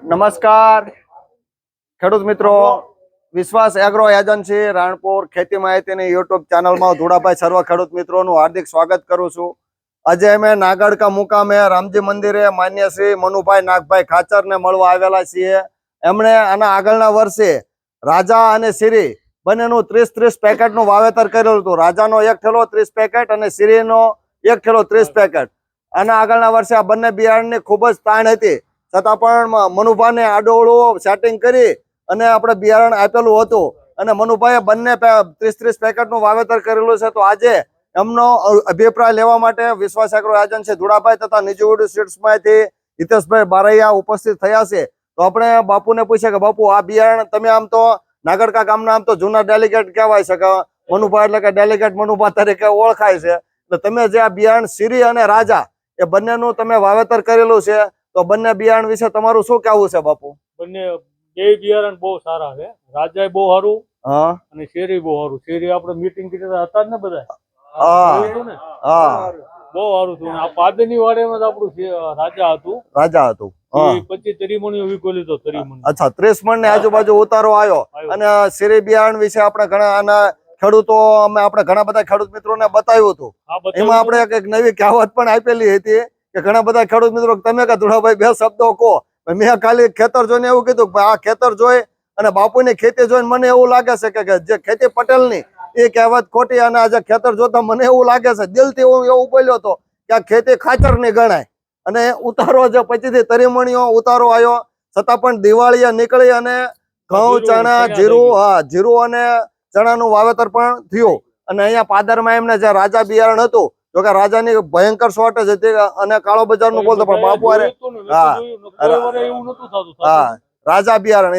નમસ્કાર ખેડૂત મિત્રો, વિશ્વાસ એગ્રો એજન્સી રાણપુર ખેતી માહિતીની યુટ્યુબ ચેનલમાં ધુડાભાઈ સર્વ ખેડૂત મિત્રોનું હાર્દિક સ્વાગત કરું છું. આજે અમે નાગડકા મુકામે રામજી મંદિરે માન્ય શ્રી મનુભાઈ નાગભાઈ ખાચરને મળવા આવેલા છીએ. એમણે આના આગળના વર્ષે રાજા અને શ્રી બંનેનું 30-30 પેકેટનું વાવેતર કરેલું હતું. રાજાનો 1 થેલો 30 પેકેટ અને શ્રીનો 1 થેલો 30 પેકેટ. આના આગળના વર્ષે આ બંને બિયારણની ખૂબ જ તાણ હતી, છતાં પણ મનુભાઈને આડોવળું સેટિંગ કરી અને આપણે બિયારણ આપેલું હતું અને મનુભાઈએ બંને 30-30 પેકેટનું વાવેતર કરેલું છે. તો આજે એમનો અભિપ્રાય લેવા માટે વિશ્વાસ એગ્રો એજન્સી ધુડાભાઈ તથા નિજવડ સીડ્સમાંથી હિતેશભાઈ બારૈયા ઉપસ્થિત થયા છે. તો આપણે બાપુને પૂછે કે બાપુ, આ બિયારણ તમે આમ તો નાગડકા ગામના આમ તો જૂના ડેલિગેટ કહેવાય છે કે મનુભાઈ એટલે કે ડેલિગેટ મનુભા તરીકે ઓળખાય છે. એટલે તમે જે આ બિયારણ શ્રી અને રાજા એ બંનેનું તમે વાવેતર કરેલું છે, તો બંને બિયારણ વિશે તમારું શું કહેવું છે બાપુ? બંને બે બિયારણ બહુ સારા છે. રાજા બહુ સારું અને શેરી બહુ સારું. શેરી આપણે મીટિંગ કરી હતા જ ને બધા, બહુ સારું હતું. આ પાદરની વાડેમાં જ આપણું રાજા હતું. 25-30 મણીઓ વીકો લીધો. 30 મણ. અચ્છા, 30 મણ ને આજુબાજુ ઉતારો આવ્યો. અને શેરી બિયારણ વિશે આપણે ઘણા આના ખેડૂતો આપણે ઘણા બધા ખેડૂત મિત્રોને બતાવ્યું હતું. એમાં આપણે એક નવી કહેવત પણ આપેલી હતી કે ઘણા બધા ખેડૂત મિત્રો તમે કે ધુડાભાઈ 2 શબ્દો કહો. મેં ખાલી ખેતર જોઈને એવું કીધું કે આ ખેતર જોઈ અને બાપુની ખેતી જોઈને મને એવું લાગે છે કે જે ખેતી પટેલની એ કહેવત ખોટી, અને આજે ખેતર જોતા મને એવું લાગે છે, દિલથી હું એવું બોલ્યો હતો કે આ ખેતી ખાચરની ગણાય. અને ઉતારો જે 25-30 મણીઓ ઉતારો આવ્યો, છતાં પણ દિવાળીએ નીકળી અને ઘઉં, ચણા, જીરું અને ચણાનું વાવેતર પણ થયું. અને અહીંયા પાદરમાં એમને જે રાજા બિયારણ હતું, જો કે રાજાની ભયંકર શોર્ટેજ હતી અને કાળો બજારનું બોલતો, પણ બાપુ અરે રાજા બિયારણ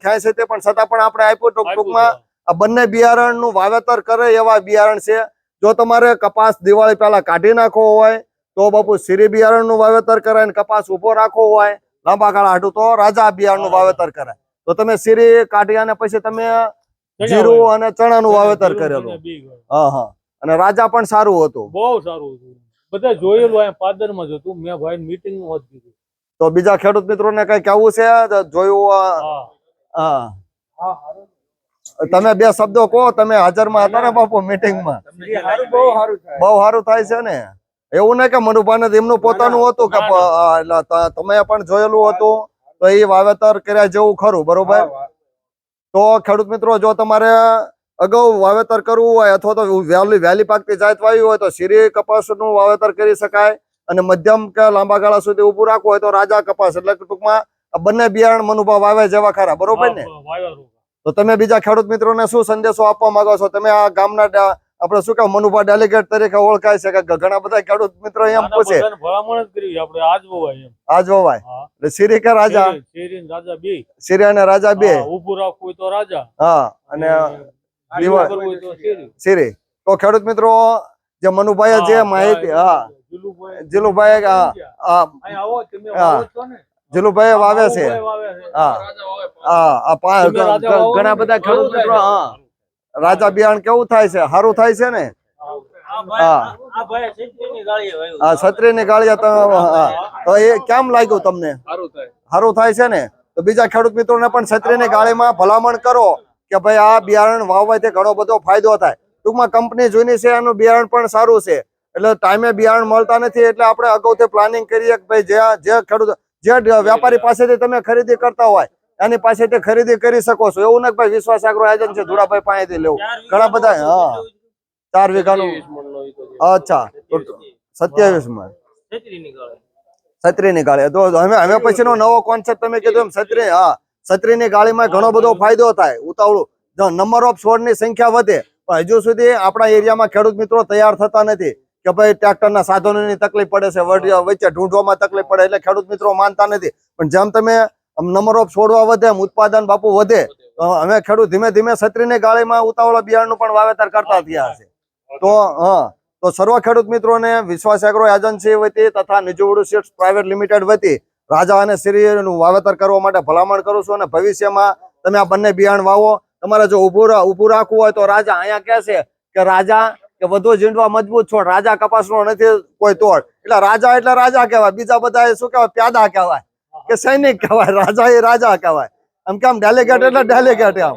ખ્યાલ છે તે પણ છતાં પણ આપણે આપ્યું. ટૂંકમાં આ બંને બિયારણનું વાવેતર કરે એવા બિયારણ છે. જો તમારે કપાસ દિવાળી પહેલા કાઢી નાખવો હોય તો બાપુ શ્રી બિયારણનું વાવેતર કરાય, ને કપાસ ઉભો રાખવો હોય લાંબા ગાળા હાટું તો રાજા બિયારણનું વાવેતર કરાય. તો તમે શ્રી કાઢી અને પછી તમે જીરું અને ચણાનું વાવેતર કરેલું. અને રાજા પણ સારું હતું, બહુ સારું હતું. બધા જોયેલું અહીંયા પાદરમાં જ હતું. મેં ભાઈ મીટિંગ માં જ કીધું. તો બીજા ખેડૂત મિત્રોને કઈ કેવું છે? જોયું? તમે 2 શબ્દો કહો. તમે હાજરમાં હતા ને બાપુ મીટિંગમાં? બહુ સારું થાય છે ને. એવું નહીં કે મનુભાઈને એમનું પોતાનું હતું કે તમે પણ જોયેલું હતું, તો એ વાવેતર કર્યા જેવું ખરું, બરોબર? તો ખેડૂત મિત્રો, જો તમારે અગાઉ વાવેતર કરવું હોય અથવા તો વહેલી પાકતી જાત વાવી હોય તો શીરી કપાસનું વાવેતર કરી શકાય. અને મધ્યમ કે લાંબા ગાળા સુધી ઉભું રાખવું હોય તો રાજા કપાસ. એટલે ટૂંકમાં બંને બિયારણ મનુભા વાવે જેવા ખરા, બરોબર ને? તો તમે બીજા ખેડૂત મિત્રોને શું સંદેશો આપવા માંગો છો? તમે આ ગામના આપણે શું કહે મનુભા ડેલિગેટ તરીકે ઓળખાય છે કે ઘણા બધા ખેડૂત મિત્રો એમ પૂછે ભલામણ જ કરી આપણે આજ વવાય. એટલે શીરી કે રાજા? શીરી અને રાજા બે. ઉભું રાખવું હોય તો રાજા, અને શીરી. તો ખેડૂત મિત્રો, જે મનુભાઈએ જે માહિતી જીલુભાઈ વાવે છે, ઘણા બધા ખેડૂત મિત્રો રાજા બિયારણ કેવું થાય છે? સારું થાય છે ને? છત્રીની ગાળીએ તો એ કેમ લાગ્યું તમને? સારું થાય છે ને? તો બીજા ખેડૂત મિત્રોને પણ છત્રીની ગાળીમાં ભલામણ કરો કે ભાઈ આ બિયારણ વાવવાથી ઘણો બધો ફાયદો થાય. ટૂંકમાં કંપની જૂની છે, એનું બિયારણ પણ સારું છે. એટલે ટાઈમે બિયારણ મળતા નથી, એટલે આપણે અગાઉથી પ્લાનિંગ કરીએ કે ભાઈ જે ખેડૂત જે વેપારી પાસેથી તમે ખરીદી કરતા હોય એની પાસેથી ખરીદી કરી શકો છો. એવું નથી ભાઈ વિશ્વાસ એગ્રો એજન્સી ધુડાભાઈ પાસેથી લેવું. ઘણા બધા 4 વીઘાનું. અચ્છા, 27 માં છત્રીની ગાળી. તો હવે પછીનો નવો કોન્સેપ્ટ તમે કીધું એમ છત્રી. છત્રીની ગાળીમાં ઘણો બધો ફાયદો થાય. ઉતાવળું નંબર ઓફ છોડની સંખ્યા વધે, પણ હજુ સુધી આપણા એરિયામાં ખેડૂત મિત્રો તૈયાર થતા નથી કે ભાઈ ટ્રેક્ટરના સાધનોની તકલીફ પડે છે, વચ્ચે ઢૂંઢવામાં તકલીફ પડે, એટલે ખેડૂત મિત્રો માનતા નથી. પણ જેમ તમે નંબર ઓફ છોડવા વધે, ઉત્પાદન બાપુ વધે, હવે ખેડૂત ધીમે ધીમે છત્રીની ગાળીમાં ઉતાવળા બિયારણનું પણ વાવેતર કરતા થયા છે. તો સર્વ ખેડૂત મિત્રોને વિશ્વાસ એગ્રો એજન્સી વતી તથા નિજવડ સીડ્સ પ્રાઇવેટ લિમિટેડ વતી રાજા અને શ્રીનું વાવેતર કરવા માટે ભલામણ કરું છું. અને ભવિષ્યમાં તમે આ બંને બિયારણ વાવો. તમારે જો ઊભું રાખવું હોય તો રાજા, અહીંયા કહે છે કે રાજા કે વધુ ઝીંડવા મજબૂત છોડ, રાજા કપાસનો નથી કોઈ તોડ, એટલે રાજા કહેવાય. બીજા બધા એ શું કહેવાય, પ્યાદા કહેવાય કે સૈનિક કહેવાય. રાજા એ રાજા કહેવાય. આમ કેમ ડેલિગેટ એટલે ડેલિગેટ એમ.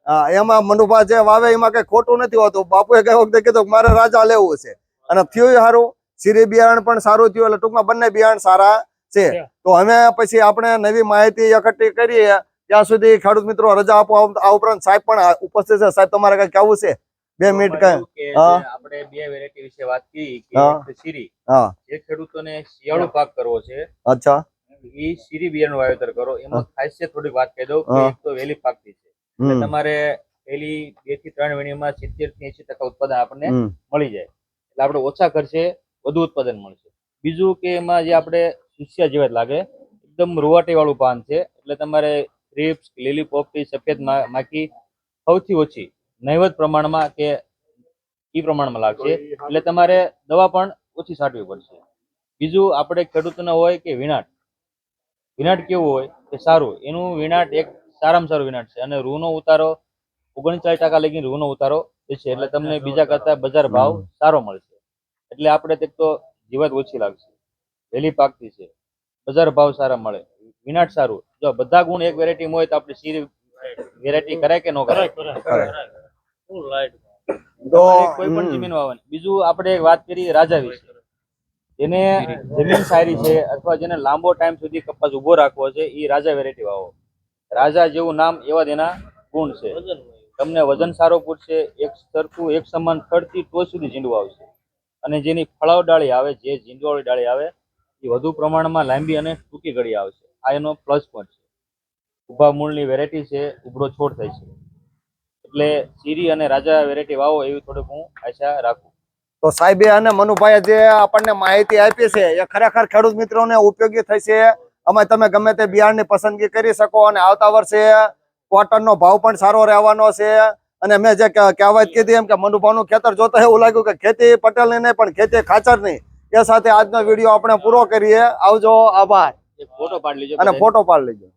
હા, એમાં મનુભા જે વાવે એમાં કઈ ખોટું નથી હોતું. બાપુએ કઈ વખતે કીધું કે મારે રાજા લેવું છે, અને થયું સારું. શીરી બિયારણ પણ સારું થયું, એટલે ટૂંકમાં બંને બિયારણ સારા છે. તો અમે પછી આપણે નવી માહિતી એકઠી કરીએ ત્યાં સુધી ખેડૂત મિત્રો રજા આપો. આ ઉપરાંત સાહેબ પણ ઉપસ્થિત છે. સાહેબ, તમારે કઈ કહેવું છે? 2 મિનિટ કઈ. આપણે બે વેરાયટી વિશે વાત કરી કે એક શીરી, જે ખેડૂતોને શિયાળુ પાક કરવો છે, અચ્છા, એ શીરી બિયારણ વાવેતર કરો. એમાં ખાસિયત થોડીક વાત કહી દઉં કે એક તો વહેલી પાકતી છે, એટલે તમારે પહેલી 2 થી 3 વીણીમાં 70 થી 80% ઉત્પાદન આપણને મળી જાય, એટલે આપણે ઓછા ખર્ચે વધુ ઉત્પાદન મળશે. બીજું કે એમાં જે આપણે સુસ્યા જેવા જ લાગે, એકદમ રૂવાટી વાળું પાન છે, એટલે તમારે થ્રિપ્સ, લીલી પોપટી, સફેદ માખી સૌથી ઓછી નહીવત પ્રમાણમાં કે ઈ પ્રમાણમાં લાગશે, એટલે તમારે દવા પણ ઓછી છાંટવી પડશે. બીજું આપણે ખેડૂતોને હોય કે વિનાટ કેવું હોય કે સારું, એનું વિનાટ એક સારામાં સારું વિનાટ છે, અને રૂનો ઉતારો 39% લગી રૂનો ઉતારો છે, એટલે તમને બીજા કરતા બજાર ભાવ સારો મળશે. એટલે આપણે એક તો જીવાત ઓછી લાગશે, વહેલી પાકતી છે, બજાર ભાવ સારા મળે, વિનાટ સારું. જો બધા ગુણ એક વેરાયટી હોય તો આપણે શીરી વેરાયટી કરાય કે ન કરાય? તો કોઈ પણ જમીન વાવવાની. બીજું આપણે એક વાત કરી રાજા વિશે. જેને જમીન સારી છે અથવા જેને લાંબો ટાઈમ સુધી કપાસ ઉભો રાખવો છે, એ રાજા વેરાયટી વાવો. રાજા જેવું નામ એવા જ એના ગુણ છે. તમને વજન સારો પૂરશે, એક સરખું એક સમાન થડથી ટોચ સુધી ઝીંડવું આવશે, અને જેની ફળાવ ડાળી આવે, જે ઝીંડવાળી ડાળી આવે, એ વધુ પ્રમાણમાં લાંબી અને ટૂંકી ગળી આવશે. આ એનો પ્લસ પોઈન્ટ છે. ઉભા મૂળની વેરાયટી છે, ઉભરો છોડ થાય છે, એટલે શીરી અને રાજા વેરાયટી વાવો એવી થોડીક હું આશા રાખું. તો સાહેબે અને મનુભાઈએ જે આપણને માહિતી આપી છે એ ખરેખર ખેડૂત મિત્રોને ઉપયોગી થશે. અમે તમે ગમે તે બિયારણની પસંદગી કરી શકો, અને આવતા વર્ષે કોટનનો ભાવ પણ સારો રહેવાનો છે. અને મેં જે કહેવત કીધી એમ કે મનુભાનું ખેતર જોતા એવું લાગ્યું કે ખેતી પટેલની નહીં પણ ખેતી ખાચરની. એ સાથે આજનો વિડીયો આપણે પૂરો કરીએ. આવજો, આભાર. એક ફોટો પાડી લેજો અને ફોટો પાડી લેજો.